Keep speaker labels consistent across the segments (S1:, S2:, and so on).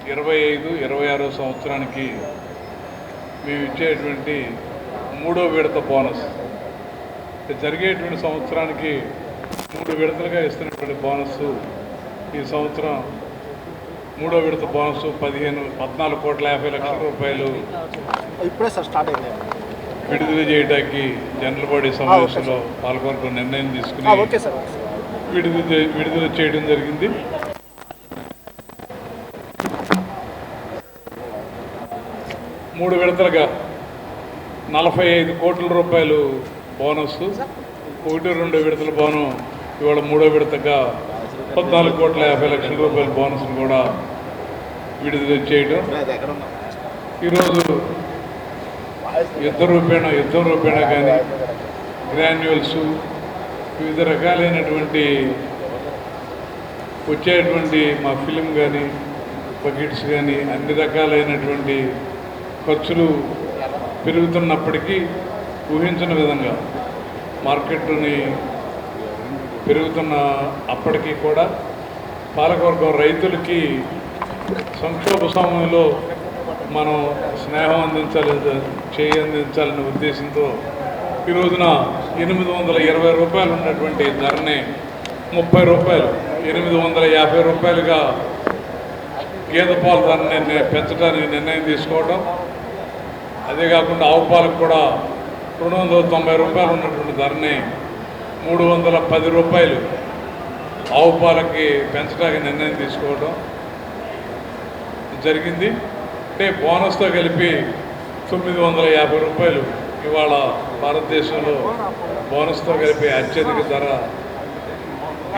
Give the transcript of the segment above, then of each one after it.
S1: 25-26 సంవత్సరానికి మేము ఇచ్చేటువంటి 3వ విడత బోనస్. జరిగేటువంటి సంవత్సరానికి 3 విడతలుగా ఇస్తున్నటువంటి బోనస్ ఈ సంవత్సరం 3వ విడత బోనస్ 14,50,00,000 రూపాయలు
S2: ఇప్పుడే సార్ స్టార్ట్ అయింది.
S1: విడుదల చేయడానికి జనరల్ బాడీ సమావేశంలో పాల్గొనకు నిర్ణయం తీసుకుని విడుదల చేయడం జరిగింది. మూడు విడతలుగా 45 కోట్ల రూపాయలు బోనస్, 1-2 విడతల బోను ఇవాళ 3వ విడతగా 14,50,00,000 రూపాయల బోనస్ను కూడా విడుదల చేయడం. ఈరోజు యుద్ధ రూపేణ కానీ గ్రాన్యువల్స్, వివిధ రకాలైనటువంటి వచ్చేటువంటి మా ఫిలిం కానీ బకెట్స్ కానీ అన్ని రకాలైనటువంటి ఖర్చులు పెరుగుతున్నప్పటికీ ఊహించని విధంగా మార్కెట్ని పెరుగుతున్న అప్పటికీ కూడా పాలకవర్గం రైతులకి సంక్షోభ సమయంలో మనం స్నేహం అందించాలనే ఉద్దేశంతో ఈ రోజున 820 రూపాయలు ఉన్నటువంటి ధరని 30 రూపాయలు 850 రూపాయలుగా గేదె పాల ధరని పెంచడానికి నిర్ణయం తీసుకోవడం. అదే కాకుండా ఆవు పాలకు కూడా 290 రూపాయలు ఉన్నటువంటి ధరని 310 రూపాయలు ఆవు పాలకి పెంచడానికి నిర్ణయం తీసుకోవడం జరిగింది. అంటే బోనస్తో కలిపి 950 రూపాయలు ఇవాళ భారతదేశంలో బోనస్తో కలిపి అత్యధిక ధర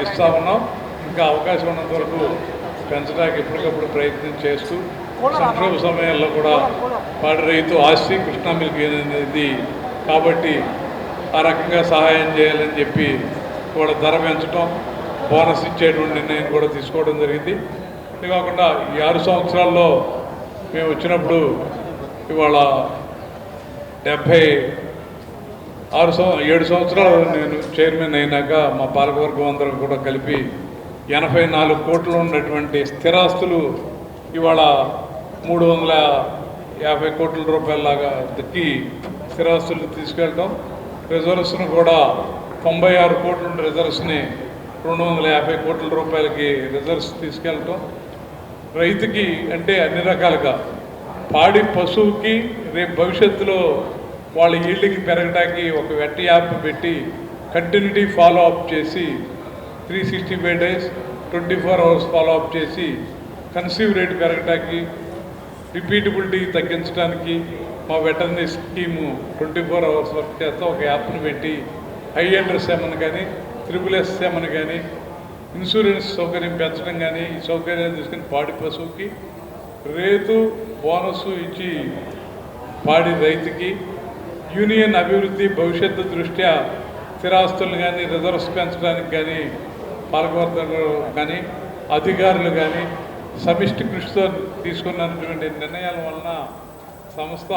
S1: ఇస్తా ఉన్నాం. ఇంకా అవకాశం ఉన్నంత వరకు పెంచడానికి ఎప్పటికప్పుడు ప్రయత్నం చేస్తూ సంక్షోభ సమయాల్లో కూడా పాడి రైతు ఆస్తి కృష్ణా మిల్క్ అనేది కాబట్టి ఆ రకంగా సహాయం చేయాలని చెప్పి కూడా ధర పెంచడం, బోనస్ ఇచ్చేటువంటి నిర్ణయం కూడా తీసుకోవడం జరిగింది. ఇది కాకుండా ఈ 6 సంవత్సరాల్లో మేము వచ్చినప్పుడు ఇవాళ 7 సంవత్సరాలు నేను చైర్మన్ అయినాక మా పాలకవర్గం అందరూ కూడా కలిపి 84 కోట్లు ఉన్నటువంటి స్థిరాస్తులు ఇవాళ 350 కోట్ల రూపాయలలాగా దక్కి స్థిరాస్తులు తీసుకెళ్ళటం. రిజర్వ్స్ను కూడా 96 కోట్ల రిజర్వ్స్ని 250 కోట్ల రూపాయలకి రిజర్వ్స్ తీసుకెళ్ళటం. రైతుకి అంటే అన్ని రకాలుగా పాడి పశువుకి రేపు భవిష్యత్తులో వాళ్ళ ఈల్డింగ్ పెరగడానికి ఒక వెట్ యాప్ పెట్టి కంటిన్యూటీ ఫాలో అప్ చేసి 365 days 24 hours ఫాలో అప్ చేసి కన్సీవ్ రేట్ పెరగడానికి, రిపీటబిలిటీ తగ్గించడానికి మా వెటర్నరీ స్కీము 24 hours వర్క్ చేస్తా ఒక యాప్ను పెట్టి ILSM అని కానీ SSSM అని కానీ ఇన్సూరెన్స్ సౌకర్యం పెంచడం కానీ ఈ సౌకర్యాలు తీసుకుని పాడి పశువుకి రేటు బోనస్ ఇచ్చి పాడి రైతుకి యూనియన్ అభివృద్ధి భవిష్యత్తు దృష్ట్యా స్థిరాస్తులను కానీ రిజర్వ్స్ పెంచడానికి కానీ పాలకవర్గం కానీ అధికారులు కానీ సమిష్టి కృషితో తీసుకున్నటువంటి నిర్ణయాల వలన సంస్థ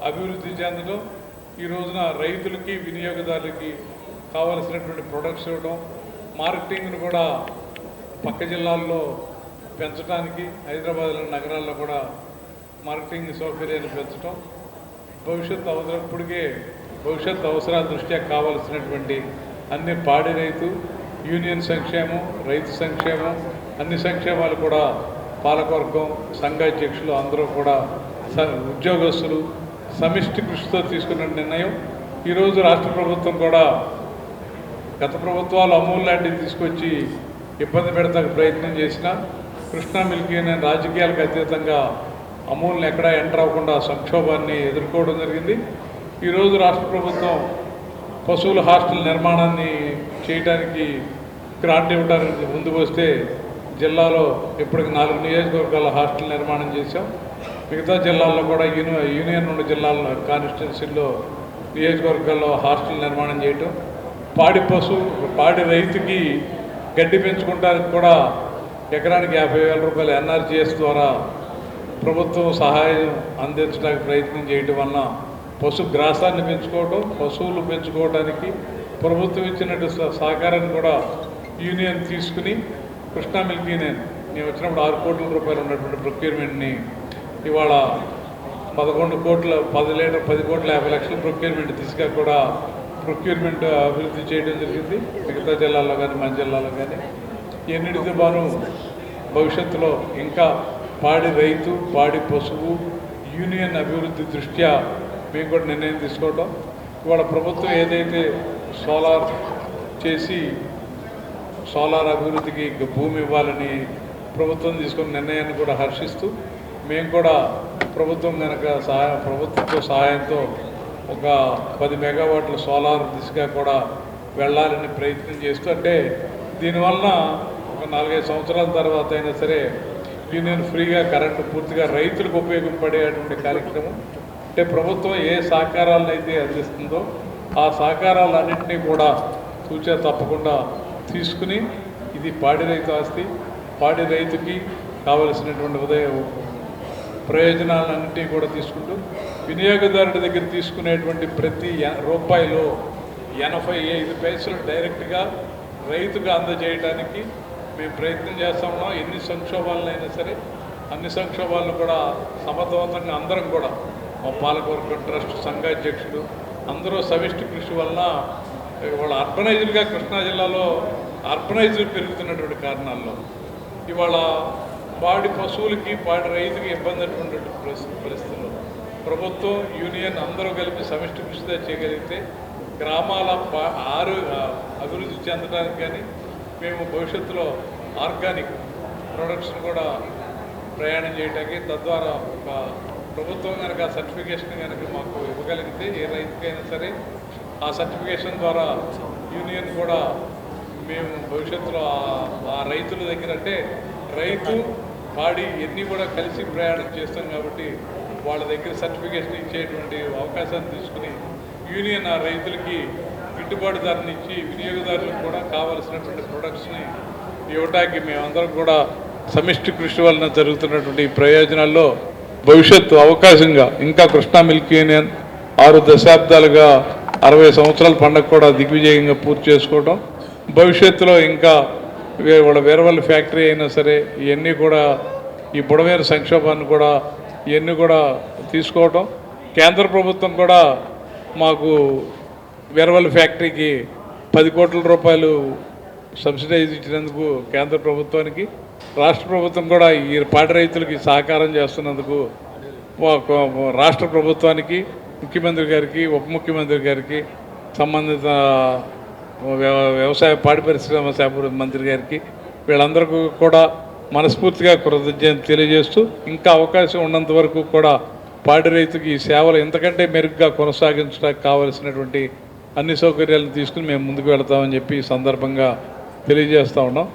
S1: అభివృద్ధి చెందడం, ఈ రోజున రైతులకి వినియోగదారులకి కావలసినటువంటి ప్రొడక్ట్స్ ఇవ్వడం, మార్కెటింగ్ను కూడా పక్క జిల్లాల్లో పెంచడానికి హైదరాబాద్ నగరాల్లో కూడా మార్కెటింగ్ సౌకర్యాన్ని పెంచడం, భవిష్యత్ అవసరాల దృష్ట్యా కావలసినటువంటి అన్ని పాడి రైతు యూనియన్ సంక్షేమం, రైతు సంక్షేమం, అన్ని సంక్షేమాలు కూడా పాలకవర్గం, సంఘాధ్యక్షులు అందరూ కూడా ఉద్యోగస్తులు సమిష్టి కృషితో తీసుకున్న నిర్ణయం. ఈరోజు రాష్ట్ర ప్రభుత్వం కూడా గత ప్రభుత్వాలు అమూల్ లాంటివి తీసుకొచ్చి ఇబ్బంది పెడతానికి ప్రయత్నం చేసిన కృష్ణా మిల్క్ అనే రాజకీయాలకు అతీతంగా అమూల్ని ఎక్కడా ఎంటర్ అవ్వకుండా సంక్షోభాన్ని ఎదుర్కోవడం జరిగింది. ఈరోజు రాష్ట్ర ప్రభుత్వం పశువుల హాస్టల్ నిర్మాణాన్ని చేయడానికి గ్రాంట్ ఇవ్వడానికి ముందుకు వస్తే జిల్లాలో ఇప్పటికి 4 నియోజకవర్గాల హాస్టల్ నిర్మాణం చేశాం. మిగతా జిల్లాల్లో కూడా యూనియన్ ఉన్న జిల్లాల్లో కాన్స్టిట్యున్సీల్లో నియోజకవర్గాల్లో హాస్టల్ నిర్మాణం చేయటం, పాడి రైతుకి గడ్డి పెంచుకోవడానికి కూడా ఎకరానికి 50,000 రూపాయలు NRGS ద్వారా ప్రభుత్వం సహాయం అందించడానికి ప్రయత్నం చేయడం వలన గ్రాసాన్ని పెంచుకోవడం, పశువులు పెంచుకోవడానికి ప్రభుత్వం ఇచ్చినట్టు సహకారాన్ని కూడా యూనియన్ తీసుకుని కృష్ణా మిల్క్ యూనియన్ నేను వచ్చినప్పుడు 6 కోట్ల రూపాయలు ఉన్నటువంటి ప్రొక్యూర్మెంట్ని ఇవాళ 11 కోట్ల 10 కోట్ల 50 లక్షల ప్రొక్యూర్మెంట్ తీసుక కూడా ప్రొక్యూర్మెంట్ అభివృద్ధి చేయడం జరిగింది. మిగతా జిల్లాల్లో కానీ మన జిల్లాలో కానీ ఎన్నిటితో బాను భవిష్యత్తులో ఇంకా పాడి రైతు, పాడి పశువు యూనియన్ అభివృద్ధి దృష్ట్యా మేము కూడా నిర్ణయం తీసుకోవటం. ఇవాళ ప్రభుత్వం ఏదైతే సోలార్ చేసి సోలార్ అభివృద్ధికి భూమి ఇవ్వాలని ప్రభుత్వం తీసుకున్న నిర్ణయాన్ని కూడా హర్షిస్తూ మేము కూడా ప్రభుత్వం కనుక ప్రభుత్వ సహాయంతో ఒక 10 మెగావాట్ల సోలార్ దిశగా కూడా వెళ్ళాలని ప్రయత్నం చేస్తూ, అంటే దీనివల్ల ఒక 4-5 సంవత్సరాల తర్వాత అయినా సరే యూనియన్ ఫ్రీగా కరెంటు పూర్తిగా రైతులకు ఉపయోగపడేటువంటి కార్యక్రమం. అంటే ప్రభుత్వం ఏ సహకారాలను అయితే అందిస్తుందో ఆ సహకారాలన్నింటినీ కూడా తూచా తప్పకుండా తీసుకుని ఇది పాడి రైతు ఆస్తి, పాడి రైతుకి కావలసినటువంటి ప్రయోజనాలన్నింటినీ కూడా తీసుకుంటూ వినియోగదారుడి దగ్గర తీసుకునేటువంటి ప్రతి రూపాయిలో 85 పైసలు డైరెక్ట్గా రైతుగా అందజేయడానికి మేము ప్రయత్నం చేస్తూ ఉన్నాం. ఎన్ని సంక్షోభాలనైనా సరే అన్ని సంక్షోభాలను కూడా సమర్థవంతంగా అందరం కూడా మా పాలకవర్గం ట్రస్ట్ సంఘాధ్యక్షుడు అందరూ సమిష్టి కృషి వలన ఇవాళ అర్బనైజ్డ్గా కృష్ణా జిల్లాలో అర్బనైజ్డ్ పెరుగుతున్నటువంటి కారణాల్లో ఇవాళ పాడి పశువులకి పాడి రైతుకి ఇబ్బంది అటువంటి పరిస్థితుల్లో ప్రభుత్వం యూనియన్ అందరూ కలిపి సమిష్టి కృషితో చేయగలిగితే గ్రామాల అభివృద్ధి చెందడానికి కానీ మేము భవిష్యత్తులో ఆర్గానిక్ ప్రొడక్ట్స్ని కూడా ప్రయాణం చేయడానికి తద్వారా ఒక ప్రభుత్వం కనుక సర్టిఫికేషన్ కనుక మాకు ఇవ్వగలిగితే ఏ రైతుకైనా సరే ఆ సర్టిఫికేషన్ ద్వారా యూనియన్ కూడా మేము భవిష్యత్తులో ఆ రైతుల దగ్గర, అంటే రైతు పాడి ఎన్ని కూడా కలిసి ప్రయాణం చేస్తాం కాబట్టి వాళ్ళ దగ్గర సర్టిఫికేషన్ ఇచ్చేటువంటి అవకాశాన్ని తీసుకుని యూనియన్ ఆ రైతులకి గిట్టుబాటు ధరని ఇచ్చి వినియోగదారులకు కూడా కావలసినటువంటి ప్రొడక్ట్స్ని ఇవ్వడానికి మేమందరం కూడా సమిష్టి కృషి వలన జరుగుతున్నటువంటి ప్రయోజనాల్లో భవిష్యత్తు అవకాశంగా ఇంకా కృష్ణా మిల్క్ యూనియన్ 6 దశాబ్దాలుగా 60 సంవత్సరాల పండుగ కూడా దిగ్విజయంగా పూర్తి చేసుకోవడం, భవిష్యత్తులో ఇంకా వాళ్ళ వేరవల్లి ఫ్యాక్టరీ అయినా సరే ఇవన్నీ కూడా ఈ బుడమేరు సంక్షోభాన్ని కూడా ఇవన్నీ కూడా తీసుకోవటం. కేంద్ర ప్రభుత్వం కూడా మాకు వేరవల్లి ఫ్యాక్టరీకి 10 కోట్ల రూపాయలు సబ్సిడైజ్ ఇచ్చినందుకు కేంద్ర ప్రభుత్వానికి, రాష్ట్ర ప్రభుత్వం కూడా ఈ పాడి రైతులకి సహకారం చేస్తున్నందుకు రాష్ట్ర ప్రభుత్వానికి, ముఖ్యమంత్రి గారికి, ఉప ముఖ్యమంత్రి గారికి, సంబంధిత వ్యవసాయ పాడి పరిశ్రమ శాఖ మంత్రి గారికి వీళ్ళందరికీ కూడా మనస్ఫూర్తిగా కృతజ్ఞతలు తెలియజేస్తూ ఇంకా అవకాశం ఉన్నంత వరకు కూడా పాడి రైతుకి ఈ సేవలు ఎంతకంటే మెరుగ్గా కొనసాగించడానికి కావలసినటువంటి అన్ని సౌకర్యాలను తీసుకుని మేము ముందుకు వెళతామని చెప్పి ఈ సందర్భంగా తెలియజేస్తూ ఉన్నాం.